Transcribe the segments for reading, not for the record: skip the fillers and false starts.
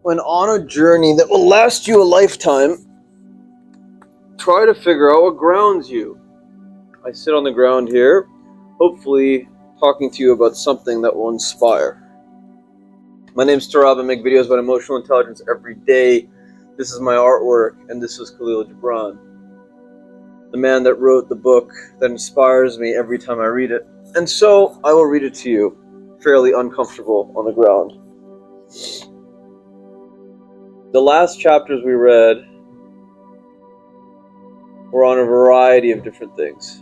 When on a journey that will last you a lifetime, try to figure out what grounds you. I sit on the ground here, hopefully talking to you about something that will inspire. My name's Tarab. I make videos about emotional intelligence every day. This is my artwork, and this is Khalil Gibran, the man that wrote the book that inspires me every time I read it. And so I will read it to you, fairly uncomfortable on the ground. The last chapters we read were on a variety of different things.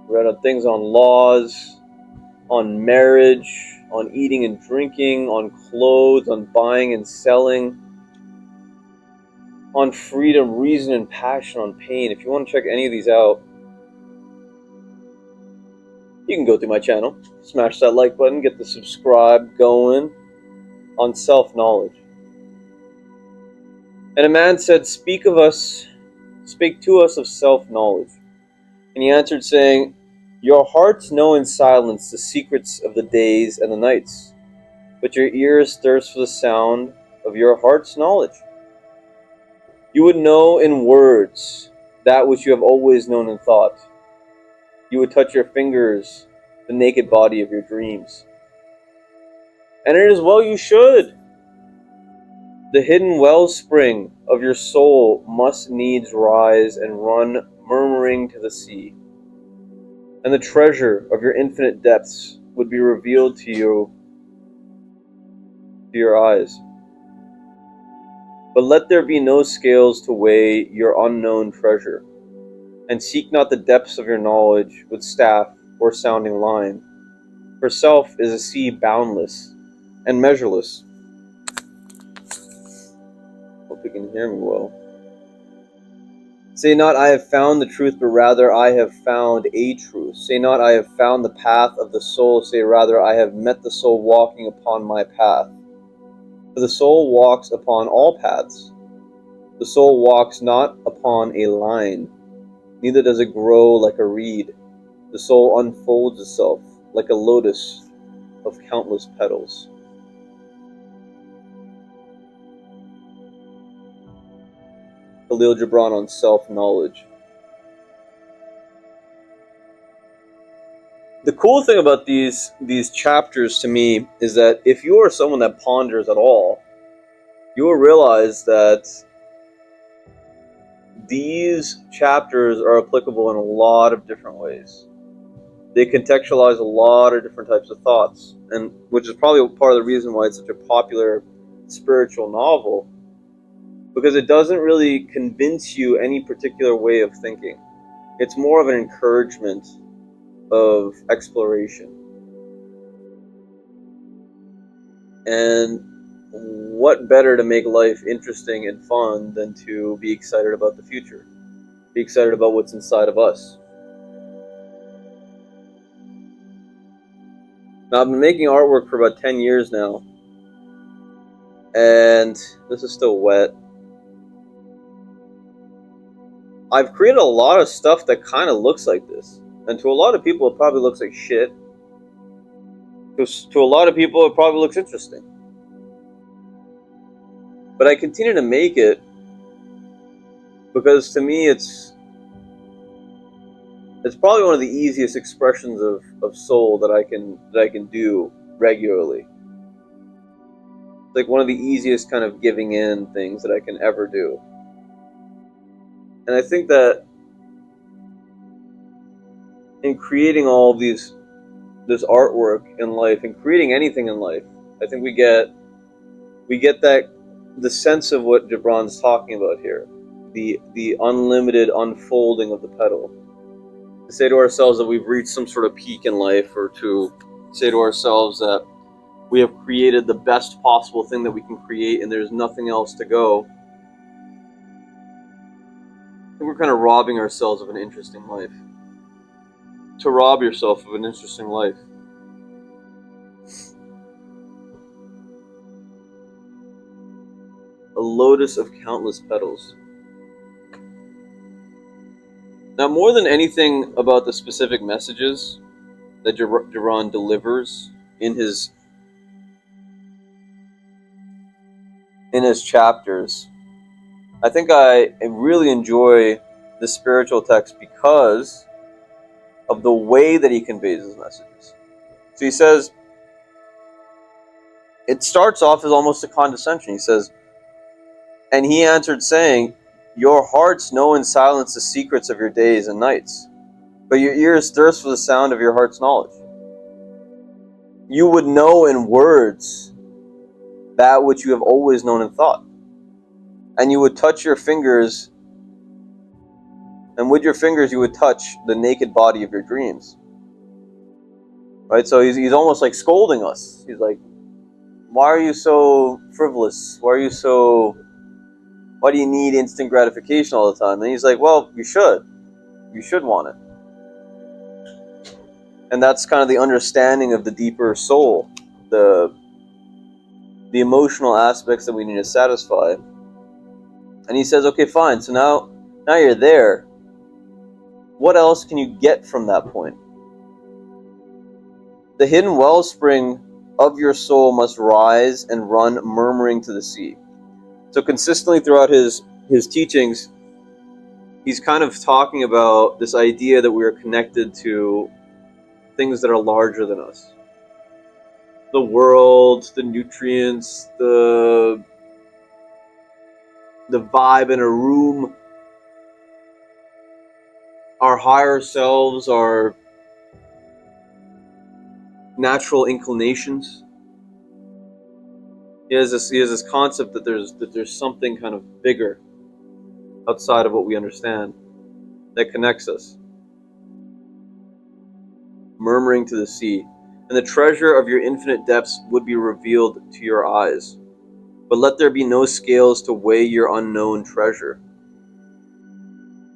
We read on things on laws, on marriage, on eating and drinking, on clothes, on buying and selling, on freedom, reason, and passion, on pain. If you want to check any of these out, you can go through my channel, smash that like button, get the subscribe going on self-knowledge. And a man said, speak to us of self-knowledge. And he answered, saying, your hearts know in silence the secrets of the days and the nights, but your ears thirst for the sound of your heart's knowledge. You would know in words that which you have always known in thought. You would touch your fingers the naked body of your dreams. And it is well you should. The hidden wellspring of your soul must needs rise and run murmuring to the sea. And the treasure of your infinite depths would be revealed to you, to your eyes. But let there be no scales to weigh your unknown treasure, and seek not the depths of your knowledge with staff or sounding line. For self is a sea boundless and measureless. Hope you can hear me well. Say not, I have found the truth, but rather I have found a truth. Say not, I have found the path of the soul. Say rather, I have met the soul walking upon my path. For the soul walks upon all paths. The soul walks not upon a line, neither does it grow like a reed. The soul unfolds itself like a lotus of countless petals. Khalil Gibran on self-knowledge. The cool thing about these chapters to me is that if you are someone that ponders at all, you will realize that these chapters are applicable in a lot of different ways. They contextualize a lot of different types of thoughts, and which is probably part of the reason why it's such a popular spiritual novel, because it doesn't really convince you any particular way of thinking. It's more of an encouragement of exploration. And what better to make life interesting and fun than to be excited about the future? Be excited about what's inside of us. Now, I've been making artwork for about 10 years now, and this is still wet. I've created a lot of stuff that kind of looks like this, and to a lot of people it probably looks like shit. To a lot of people it probably looks interesting. But I continue to make it because to me it's probably one of the easiest expressions of soul that I can do regularly. It's like one of the easiest kind of giving in things that I can ever do. And I think that in creating all of this artwork in life, and creating anything in life, I think we get that the sense of what Gibran's talking about here, the unlimited unfolding of the petal. To say to ourselves that we've reached some sort of peak in life, or to say to ourselves that we have created the best possible thing that we can create and there's nothing else to go. I think we're kind of robbing ourselves of an interesting life. To rob yourself of an interesting life. A lotus of countless petals. Now, more than anything about the specific messages that Gibran delivers in his in his chapters. I think I really enjoy the spiritual text because of the way that he conveys his messages. So he says, it starts off as almost a condescension. He says, and he answered, saying, your hearts know in silence the secrets of your days and nights, but your ears thirst for the sound of your heart's knowledge. You would know in words that which you have always known in thought. And you would touch your fingers, and with your fingers you would touch the naked body of your dreams. Right? So he's almost like scolding us. He's like, why are you so frivolous? Why do you need instant gratification all the time? And he's like, well, you should want it. And that's kind of the understanding of the deeper soul, the emotional aspects that we need to satisfy. And he says, okay, fine, so now you're there. What else can you get from that point? The hidden wellspring of your soul must rise and run murmuring to the sea. So consistently throughout his teachings, he's kind of talking about this idea that we are connected to things that are larger than us. The world, the nutrients, the vibe in a room, our higher selves, our natural inclinations. He has this concept that there's something kind of bigger outside of what we understand that connects us. Murmuring to the sea, and the treasure of your infinite depths would be revealed to your eyes. But let there be no scales to weigh your unknown treasure.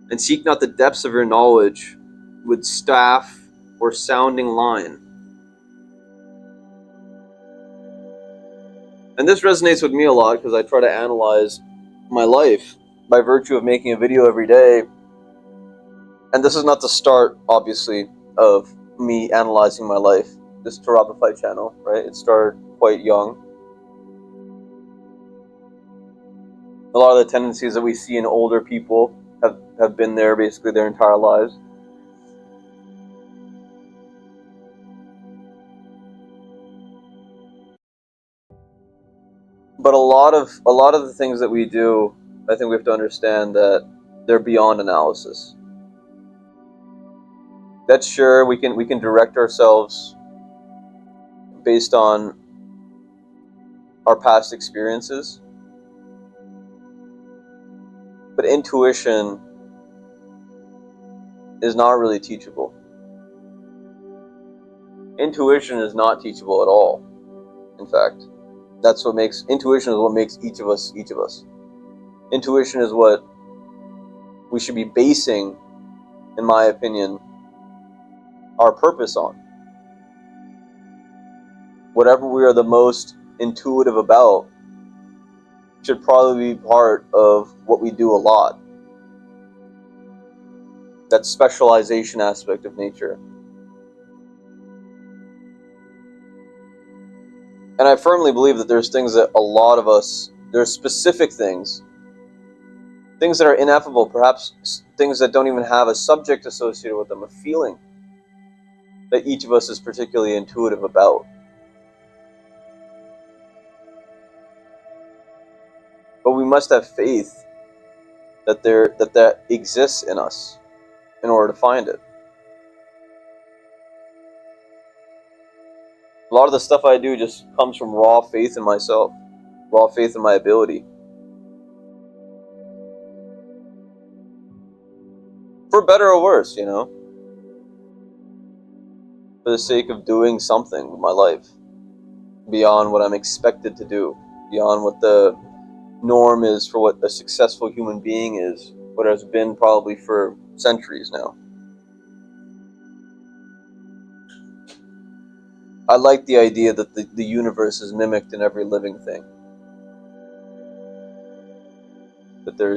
And seek not the depths of your knowledge with staff or sounding line. And this resonates with me a lot because I try to analyze my life by virtue of making a video every day. And this is not the start, obviously, of me analyzing my life. This Terabify channel, right? It started quite young. A lot of the tendencies that we see in older people have been there basically their entire lives. But a lot of the things that we do, I think we have to understand that they're beyond analysis. That's sure we can direct ourselves based on our past experiences. But intuition is not really teachable. Intuition is not teachable at all. In fact, intuition is what makes each of us each of us. Intuition is what we should be basing, in my opinion, our purpose on. Whatever we are the most intuitive about should probably be part of what we do a lot. That specialization aspect of nature. And I firmly believe that there's things that a lot of us, there's specific things that are ineffable, perhaps things that don't even have a subject associated with them, a feeling that each of us is particularly intuitive about. But we must have faith that that exists in us in order to find it. A lot of the stuff I do just comes from raw faith in myself, raw faith in my ability. For better or worse, for the sake of doing something with my life beyond what I'm expected to do, beyond what the norm is for what a successful human being is, what has been probably for centuries now. I like the idea that the universe is mimicked in every living thing. That there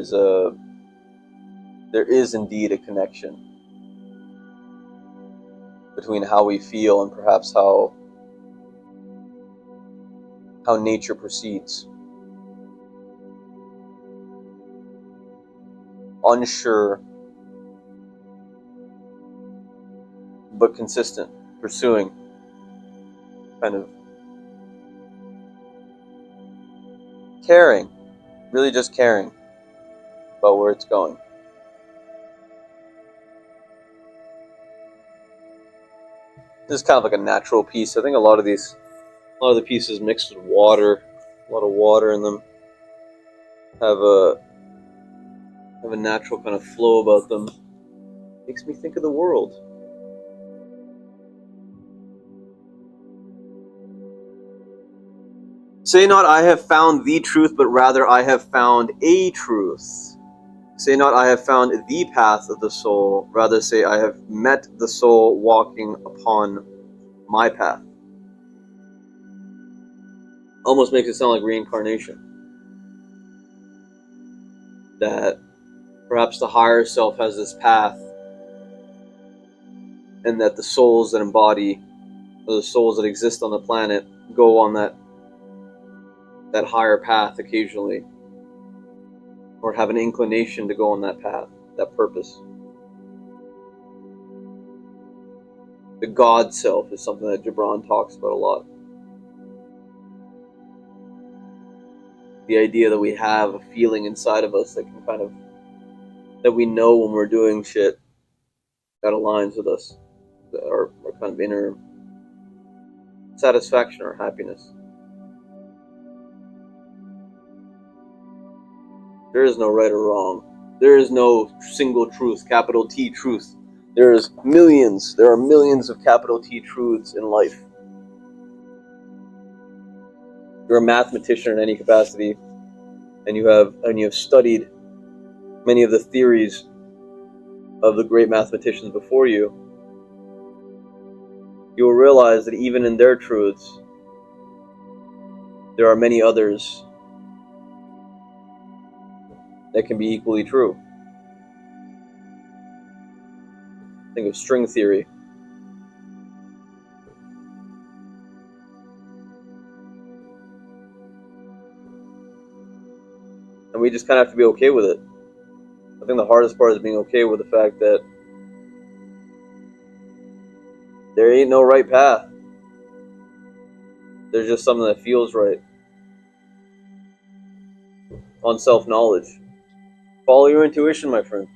is indeed a connection between how we feel and perhaps how nature proceeds. unsure, but consistent, pursuing, kind of caring, really just caring about where it's going. This is kind of like a natural piece. I think a lot of the pieces mixed with water, a lot of water in them, have a natural kind of flow about them. Makes me think of the world. Say not I have found the truth, but rather I have found a truth. Say not I have found the path of the soul, rather say I have met the soul walking upon my path. Almost makes it sound like reincarnation. That perhaps the higher self has this path, and that the souls that embody, or the souls that exist on the planet, go on that higher path occasionally, or have an inclination to go on that path, that purpose. The God self is something that Gibran talks about a lot. The idea that we have a feeling inside of us that can that we know when we're doing shit that aligns with us, our kind of inner satisfaction or happiness. There is no right or wrong. There is no single truth, capital T truth. There are millions of capital T truths in life. You're a mathematician in any capacity, and you have studied many of the theories of the great mathematicians before you. You will realize that even in their truths, there are many others that can be equally true. Think of string theory. And we just kind of have to be okay with it. I think the hardest part is being okay with the fact that there ain't no right path. There's just something that feels right. On self-knowledge. Follow your intuition, my friend.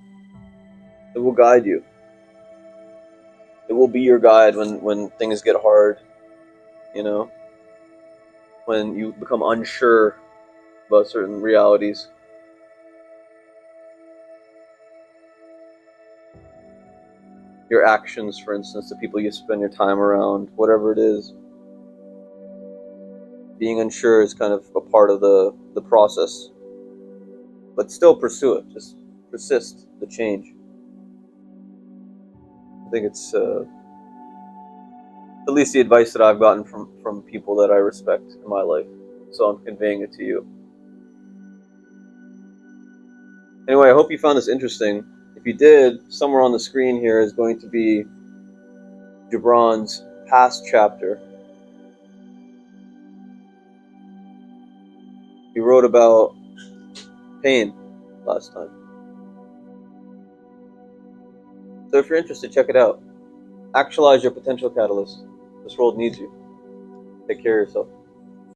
It will guide you. It will be your guide when things get hard, when you become unsure about certain realities. Your actions, for instance, the people you spend your time around, whatever it is. Being unsure is kind of a part of the process. But still pursue it. Just persist the change. I think it's at least the advice that I've gotten from people that I respect in my life. So I'm conveying it to you. Anyway, I hope you found this interesting. If you did, somewhere on the screen here is going to be Gibran's past chapter. He wrote about pain last time. So if you're interested, check it out. Actualize your potential catalyst. This world needs you. Take care of yourself.